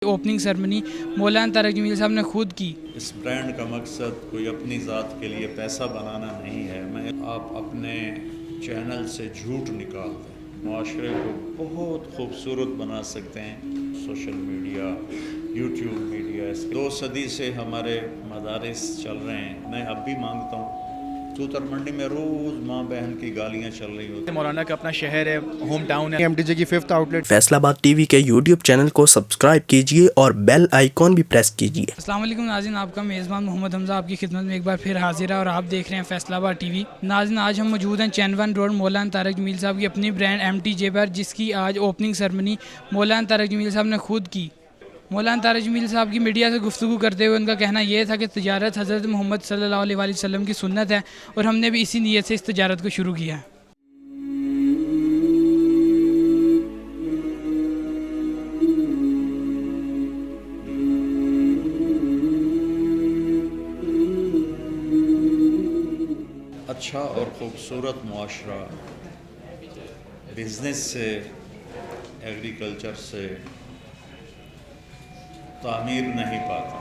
Opening ceremony مولانا طارق جمیل صاحب نے خود کی۔ اس برانڈ کا مقصد کوئی اپنی ذات کے لیے پیسہ بنانا نہیں ہے۔ میں آپ اپنے چینل سے جھوٹ نکال دیں، معاشرے کو بہت خوبصورت بنا سکتے ہیں۔ سوشل میڈیا، یوٹیوب میڈیا، اس 2 صدی سے ہمارے مدارس چل رہے ہیں۔ میں اب بھی مانگتا ہوں، چوتر منڈی میں روز ماں بہن کی گالیاں چل رہی ہوتی ہیں۔ مولانا کا اپنا شہر ہے، ہوم ٹاؤن ہے۔ MTJ کی 5th آؤٹ لیٹ فیصل آباد ٹی وی کے یوٹیوب چینل کو سبسکرائب کیجیے اور بیل آئیکن بھی پریس کیجیے۔ السلام علیکم ناظرین، آپ کا میزبان محمد حمزہ آپ کی خدمت میں ایک بار پھر حاضر ہے اور آپ دیکھ رہے ہیں فیصل آباد ٹی وی۔ ناظرین، آج ہم موجود ہیں چین 1 روڈ مولانا طارق جمیل صاحب کی اپنی برانڈ MTJ پر، جس کی آج اوپننگ سرمنی مولانا طارق جمیل صاحب نے خود کی۔ مولانا طارق جمیل صاحب کی میڈیا سے گفتگو کرتے ہوئے ان کا کہنا یہ تھا کہ تجارت حضرت محمد صلی اللہ علیہ وسلم کی سنت ہے اور ہم نے بھی اسی نیت سے اس تجارت کو شروع کیا ہے۔ اچھا اور خوبصورت معاشرہ بزنس سے، ایگریکلچر سے تعمیر نہیں پاتا۔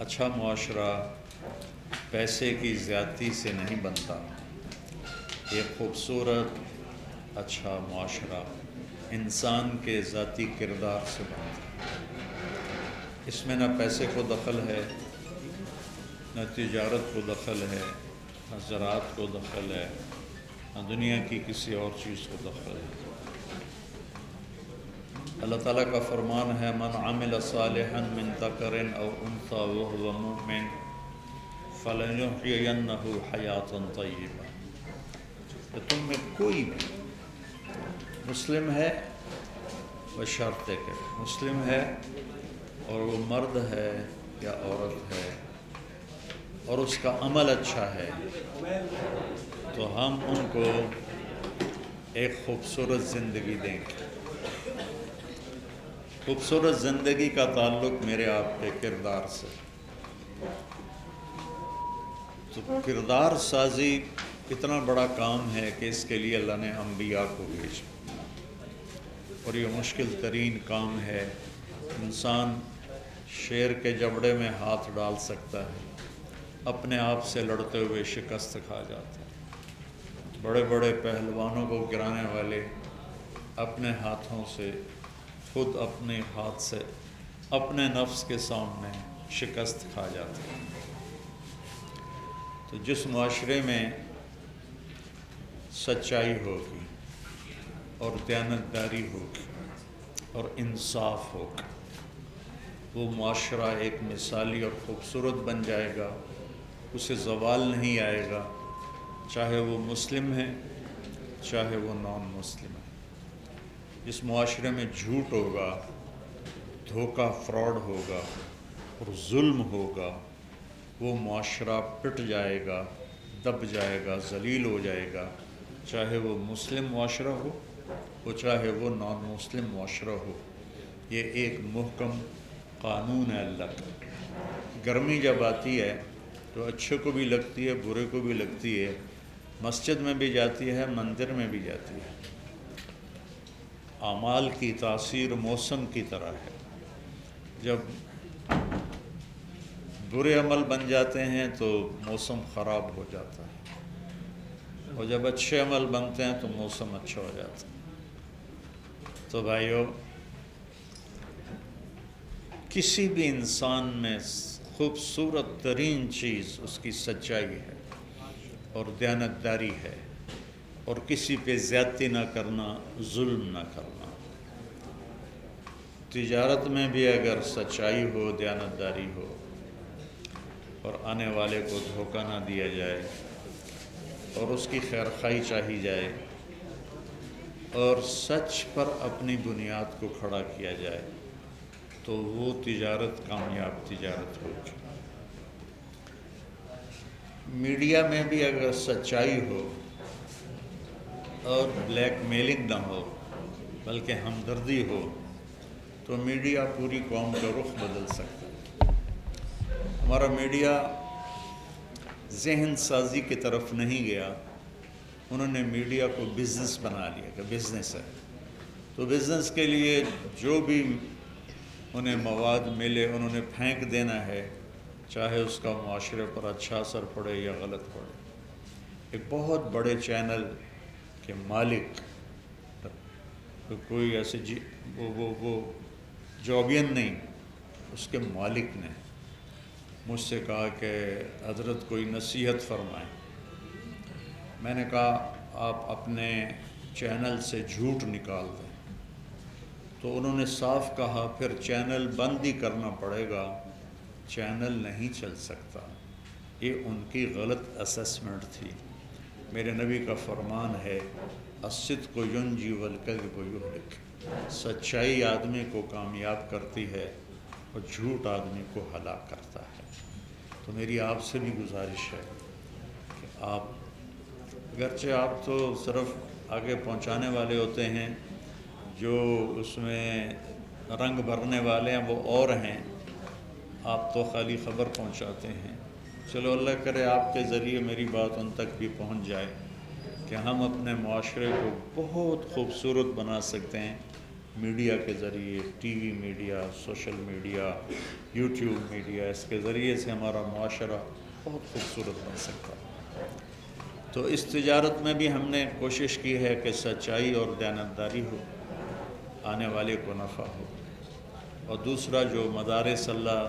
اچھا معاشرہ پیسے کی زیادتی سے نہیں بنتا۔ ایک خوبصورت اچھا معاشرہ انسان کے ذاتی کردار سے بنتا ہے۔ اس میں نہ پیسے کو دخل ہے، نہ تجارت کو دخل ہے، نہ زراعت کو دخل ہے، نہ دنیا کی کسی اور چیز کو دخل ہے۔ اللہ تعالیٰ کا فرمان ہے، من عمل صالحا من ذکر او انثی وهو مؤمن فلنحیینہ حیاتا طیبہ۔ کہ تم میں کوئی بھی مسلم ہے، بشرطے کہ مسلم ہے اور وہ مرد ہے یا عورت ہے اور اس کا عمل اچھا ہے، تو ہم ان کو ایک خوبصورت زندگی دیں گے۔ خوبصورت زندگی کا تعلق میرے آپ کے کردار سے۔ تو کردار سازی اتنا بڑا کام ہے کہ اس کے لیے اللہ نے انبیاء کو بھیجا، اور یہ مشکل ترین کام ہے۔ انسان شیر کے جبڑے میں ہاتھ ڈال سکتا ہے، اپنے آپ سے لڑتے ہوئے شکست کھا جاتا ہے۔ بڑے بڑے پہلوانوں کو گرانے والے اپنے ہاتھوں سے، خود اپنے ہاتھ سے اپنے نفس کے سامنے شکست کھا جاتے ہیں۔ تو جس معاشرے میں سچائی ہوگی اور دیانتداری ہوگی اور انصاف ہوگا، وہ معاشرہ ایک مثالی اور خوبصورت بن جائے گا۔ اسے زوال نہیں آئے گا، چاہے وہ مسلم ہے چاہے وہ نان مسلم ہے۔ جس معاشرے میں جھوٹ ہوگا، دھوکہ، فراڈ ہوگا اور ظلم ہوگا، وہ معاشرہ پٹ جائے گا، دب جائے گا، ذلیل ہو جائے گا، چاہے وہ مسلم معاشرہ ہو، وہ چاہے وہ نان مسلم معاشرہ ہو۔ یہ ایک محکم قانون ہے اللہ کا۔ گرمی جب آتی ہے تو اچھے کو بھی لگتی ہے، برے کو بھی لگتی ہے، مسجد میں بھی جاتی ہے، مندر میں بھی جاتی ہے۔ اعمال کی تاثیر موسم کی طرح ہے۔ جب برے عمل بن جاتے ہیں تو موسم خراب ہو جاتا ہے، اور جب اچھے عمل بنتے ہیں تو موسم اچھا ہو جاتا ہے۔ تو بھائیو، کسی بھی انسان میں خوبصورت ترین چیز اس کی سچائی ہے اور دیانتداری ہے، اور کسی پہ زیادتی نہ کرنا، ظلم نہ کرنا۔ تجارت میں بھی اگر سچائی ہو، دیانتداری ہو، اور آنے والے کو دھوکہ نہ دیا جائے اور اس کی خیر خواہی چاہی جائے اور سچ پر اپنی بنیاد کو کھڑا کیا جائے، تو وہ تجارت کامیاب تجارت ہوگی۔ میڈیا میں بھی اگر سچائی ہو اور بلیک میلنگ نہ ہو بلکہ ہمدردی ہو، تو میڈیا پوری قوم کا رخ بدل سکتا ہے۔ ہمارا میڈیا ذہن سازی کی طرف نہیں گیا، انہوں نے میڈیا کو بزنس بنا لیا کہ بزنس ہے۔ تو بزنس کے لیے جو بھی انہیں مواد ملے انہوں نے پھینک دینا ہے، چاہے اس کا معاشرے پر اچھا اثر پڑے یا غلط پڑے۔ ایک بہت بڑے چینل کے مالک، کوئی ایسے وہ جوبین نہیں، اس کے مالک نے مجھ سے کہا کہ حضرت کوئی نصیحت فرمائیں۔ میں نے کہا آپ اپنے چینل سے جھوٹ نکال دیں۔ تو انہوں نے صاف کہا پھر چینل بند ہی کرنا پڑے گا، چینل نہیں چل سکتا۔ یہ ان کی غلط اسسمنٹ تھی۔ میرے نبی کا فرمان ہے الصدق ینجی والکذب یہلک، سچائی آدمی کو کامیاب کرتی ہے اور جھوٹ آدمی کو ہلاک کرتا ہے۔ تو میری آپ سے بھی گزارش ہے کہ آپ، اگرچہ آپ تو صرف آگے پہنچانے والے ہوتے ہیں، جو اس میں رنگ بھرنے والے ہیں وہ اور ہیں، آپ تو خالی خبر پہنچاتے ہیں۔ چلو اللہ کرے آپ کے ذریعے میری بات ان تک بھی پہنچ جائے کہ ہم اپنے معاشرے کو بہت خوبصورت بنا سکتے ہیں میڈیا کے ذریعے، TV media, social media, YouTube media, اس کے ذریعے سے ہمارا معاشرہ بہت خوبصورت بن سکتا ہے۔ تو اس تجارت میں بھی ہم نے کوشش کی ہے کہ سچائی اور دیانتداری ہو، آنے والے کو نفع ہو، اور دوسرا جو مدارس اللہ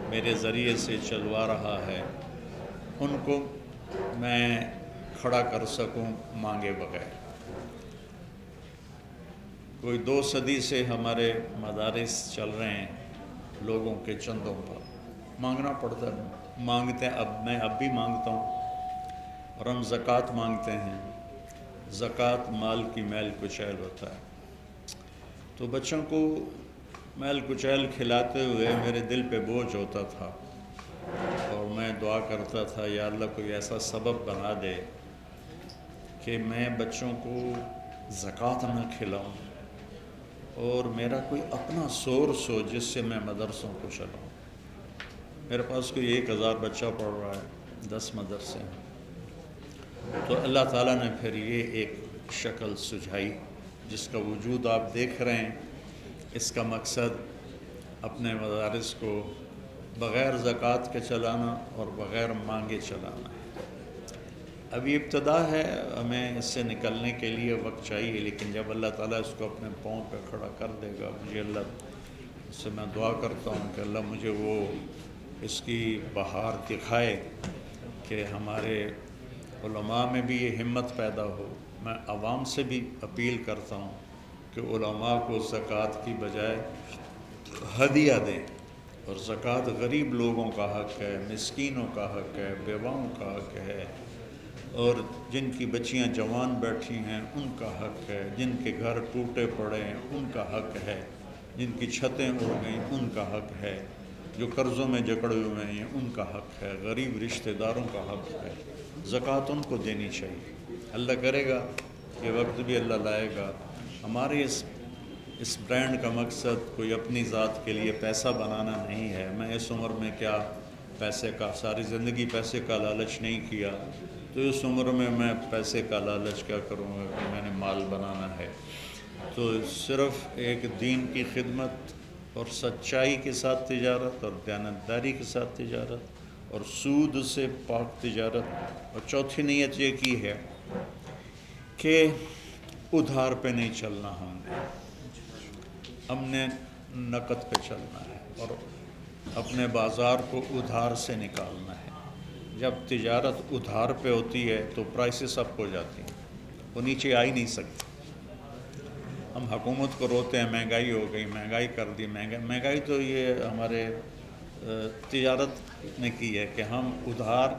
میرے ذریعے سے چلوا رہا ہے ان کو میں کھڑا کر سکوں مانگے بغیر۔ کوئی 2 صدی سے ہمارے مدارس چل رہے ہیں لوگوں کے چندوں پر، مانگنا پڑتا ہے، مانگتے ہیں، میں اب بھی مانگتا ہوں، اور ہم زکوٰۃ مانگتے ہیں۔ زکوٰۃ مال کی میل کچیل ہوتا ہے۔ تو بچوں کو میل کچیل کھلاتے ہوئے میرے دل پہ بوجھ ہوتا تھا، اور میں دعا کرتا تھا یا اللہ کوئی ایسا سبب بنا دے کہ میں بچوں کو زکوٰۃ نہ کھلاؤں، اور میرا کوئی اپنا سورس ہو جس سے میں مدرسوں کو چلاؤں۔ میرے پاس کوئی 1000 بچہ پڑھ رہا ہے، 10 مدرسے ہیں۔ تو اللہ تعالیٰ نے پھر یہ ایک شکل سجھائی جس کا وجود آپ دیکھ رہے ہیں۔ اس کا مقصد اپنے مدارس کو بغیر زکوٰۃ کے چلانا اور بغیر مانگے چلانا ہے۔ ابھی ابتدا ہے، ہمیں اس سے نکلنے کے لیے وقت چاہیے، لیکن جب اللہ تعالیٰ اس کو اپنے پاؤں پہ کھڑا کر دے گا، مجھے اللہ سے میں دعا کرتا ہوں کہ اللہ مجھے وہ اس کی بہار دکھائے کہ ہمارے علماء میں بھی یہ ہمت پیدا ہو۔ میں عوام سے بھی اپیل کرتا ہوں کہ علماء کو زکوٰۃ کی بجائے ہدیہ دیں، اور زکوٰۃ غریب لوگوں کا حق ہے، مسکینوں کا حق ہے، بیواؤں کا حق ہے، اور جن کی بچیاں جوان بیٹھی ہیں ان کا حق ہے، جن کے گھر ٹوٹے پڑے ہیں ان کا حق ہے، جن کی چھتیں اڑ گئیں ان کا حق ہے، جو قرضوں میں جکڑے ہوئے ہیں ان کا حق ہے، غریب رشتہ داروں کا حق ہے۔ زکوٰۃ ان کو دینی چاہیے۔ اللہ کرے گا یہ وقت بھی اللہ لائے گا۔ ہمارے اس برانڈ کا مقصد کوئی اپنی ذات کے لیے پیسہ بنانا نہیں ہے۔ میں اس عمر میں کیا پیسے کا، ساری زندگی پیسے کا لالچ نہیں کیا، تو اس عمر میں پیسے کا لالچ کیا کروں گا کہ میں نے مال بنانا ہے۔ تو صرف ایک دین کی خدمت اور سچائی کے ساتھ تجارت، اور دیانتداری کے ساتھ تجارت، اور سود سے پاک تجارت، اور چوتھی نیت یہ کی ہے کہ ادھار پہ نہیں چلنا، ہم نے نقد پہ چلنا ہے، اور اپنے بازار کو ادھار سے نکالنا ہے۔ جب تجارت ادھار پہ ہوتی ہے تو پرائسز اپ ہو جاتی ہیں، وہ نیچے آ ہی نہیں سکتی۔ ہم حکومت کو روتے ہیں مہنگائی ہو گئی، مہنگائی کر دی، مہنگائی تو یہ ہمارے تجارت نے کی ہے کہ ہم ادھار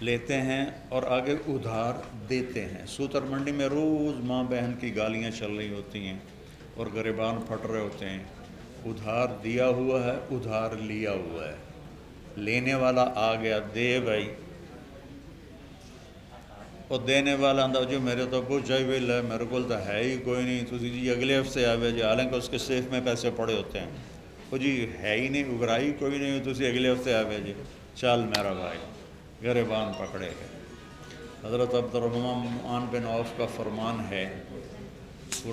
لیتے ہیں اور آگے ادھار دیتے ہیں۔ سوتر منڈی میں روز ماں بہن کی گالیاں چل رہی ہوتی ہیں اور گریبان پھٹ رہے ہوتے ہیں۔ ادھار دیا ہوا ہے، ادھار لیا ہوا ہے، لینے والا آ گیا دے بھائی، اور دینے والا اندر جو میرے تو کچھ بل ہے، میرے کو تو ہے ہی کوئی نہیں، تو جی اگلے ہفتے آوے جی، حالانکہ اس کے سیف میں پیسے پڑے ہوتے ہیں، وہ جی ہے ہی نہیں، اگرائی کوئی نہیں، تو اگلے ہفتے آوے جی، چل میرا بھائی، گریبان پکڑے گئے۔ حضرت عبد الرحمن بن عوف کا فرمان ہے، وہ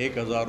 1000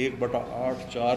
1/8 4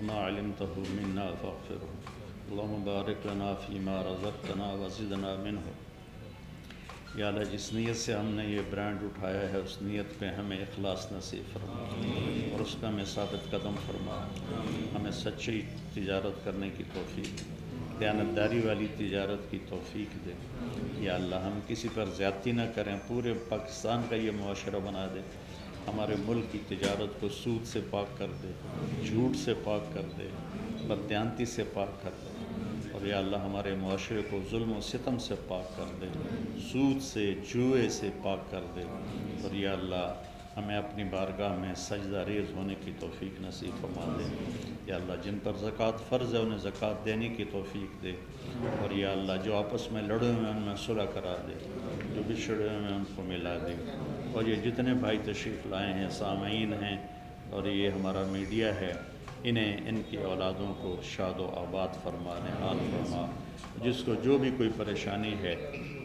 وما علمته منا فاغفره اللهم بارك لنا فيما رزقتنا وزدنا منه. یا اللہ جس نیت سے ہم نے یہ برانڈ اٹھایا ہے اس نیت پہ ہمیں اخلاص نصیب فرما اور اس کا ہمیں ثابت قدم فرما. ہمیں سچی تجارت کرنے کی توفیق، دیانتداری والی تجارت کی توفیق دے. یا اللہ ہم کسی پر زیادتی نہ کریں، پورے پاکستان کا یہ معاشرہ بنا دے. ہمارے ملک کی تجارت کو سود سے پاک کر دے، جھوٹ سے پاک کر دے، بددیانتی سے پاک کر دے. اور یا اللہ ہمارے معاشرے کو ظلم و ستم سے پاک کر دے، سود سے، جوئے سے پاک کر دے. اور یا اللہ ہمیں اپنی بارگاہ میں سجدہ ریز ہونے کی توفیق نصیب فرما دے. یا اللہ جن پر زکوٰۃ فرض ہے انہیں زکوٰۃ دینے کی توفیق دے. اور یا اللہ جو آپس میں لڑے ہوئے ہیں ان میں صلح کرا دے، جو بچھڑے ہوئے ہیں ان کو ملا دے. اور یہ جتنے بھائی تشریف لائے ہیں، سامعین ہیں اور یہ ہمارا میڈیا ہے، انہیں ان کی اولادوں کو شاد و آباد فرما، نہال فرما. جس کو جو بھی کوئی پریشانی ہے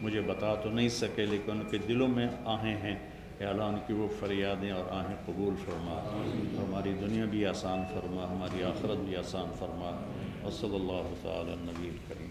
مجھے بتا تو نہیں سکے لیکن ان کے دلوں میں آہیں ہیں، یا اللہ ان کی وہ فریادیں اور آہیں قبول فرما. ہماری دنیا بھی آسان فرما، ہماری آخرت بھی آسان فرما. وصلی اللہ تعالی نبی کریم.